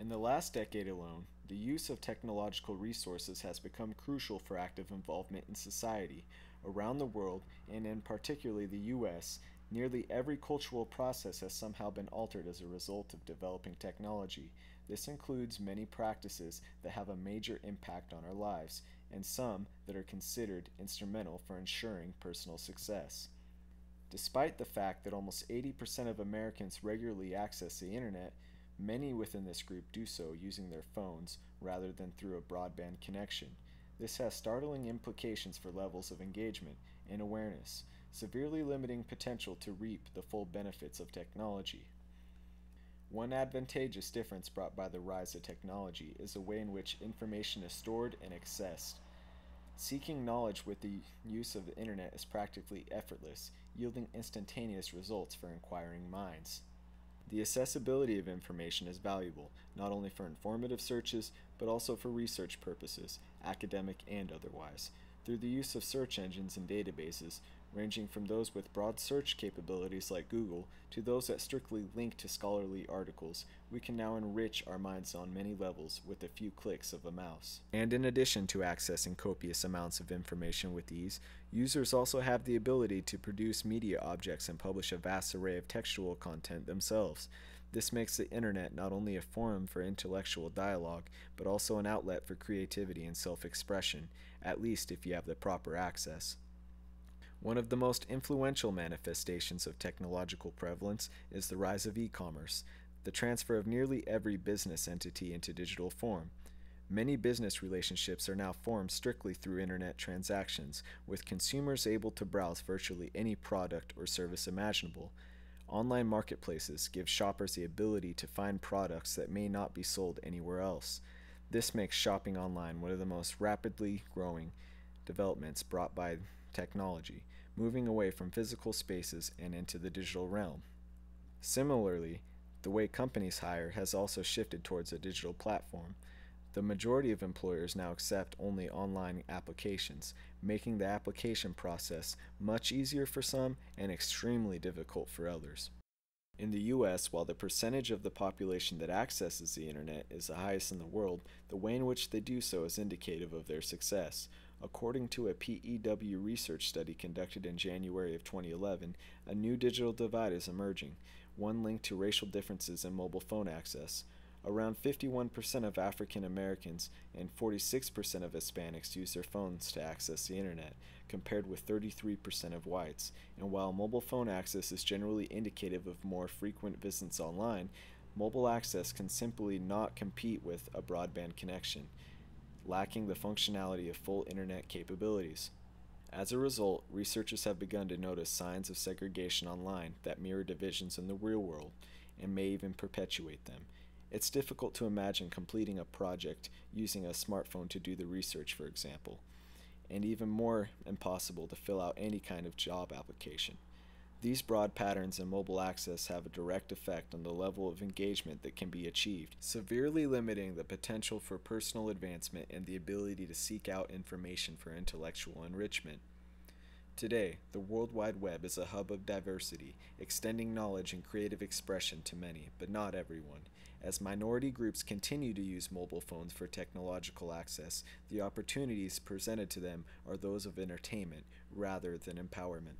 In the last decade alone, the use of technological resources has become crucial for active involvement in society. Around the world, and in particularly the US, nearly every cultural process has somehow been altered as a result of developing technology. This includes many practices that have a major impact on our lives, and some that are considered instrumental for ensuring personal success. Despite the fact that almost 80% of Americans regularly access the internet, many within this group do so using their phones rather than through a broadband connection. This has startling implications for levels of engagement and awareness, severely limiting potential to reap the full benefits of technology. One advantageous difference brought by the rise of technology is the way in which information is stored and accessed. Seeking knowledge with the use of the internet is practically effortless, yielding instantaneous results for inquiring minds. The accessibility of information is valuable, not only for informative searches, but also for research purposes, academic and otherwise. Through the use of search engines and databases, ranging from those with broad search capabilities like Google to those that strictly link to scholarly articles, we can now enrich our minds on many levels with a few clicks of a mouse. And in addition to accessing copious amounts of information with ease, users also have the ability to produce media objects and publish a vast array of textual content themselves. This makes the internet not only a forum for intellectual dialogue, but also an outlet for creativity and self-expression, at least if you have the proper access. One of the most influential manifestations of technological prevalence is the rise of e-commerce, the transfer of nearly every business entity into digital form. Many business relationships are now formed strictly through internet transactions, with consumers able to browse virtually any product or service imaginable. Online marketplaces give shoppers the ability to find products that may not be sold anywhere else. This makes shopping online one of the most rapidly growing developments brought by technology, moving away from physical spaces and into the digital realm. Similarly, the way companies hire has also shifted towards a digital platform. The majority of employers now accept only online applications, making the application process much easier for some and extremely difficult for others. In the US, while the percentage of the population that accesses the internet is the highest in the world, the way in which they do so is indicative of their success. According to a PEW research study conducted in January of 2011, a new digital divide is emerging, one linked to racial differences in mobile phone access. Around 51% of African Americans and 46% of Hispanics use their phones to access the internet, compared with 33% of whites. And while mobile phone access is generally indicative of more frequent visits online, mobile access can simply not compete with a broadband connection, lacking the functionality of full internet capabilities. As a result, researchers have begun to notice signs of segregation online that mirror divisions in the real world and may even perpetuate them. It's difficult to imagine completing a project using a smartphone to do the research, for example, and even more impossible to fill out any kind of job application. These broad patterns in mobile access have a direct effect on the level of engagement that can be achieved, severely limiting the potential for personal advancement and the ability to seek out information for intellectual enrichment. Today, the World Wide Web is a hub of diversity, extending knowledge and creative expression to many, but not everyone. As minority groups continue to use mobile phones for technological access, the opportunities presented to them are those of entertainment rather than empowerment.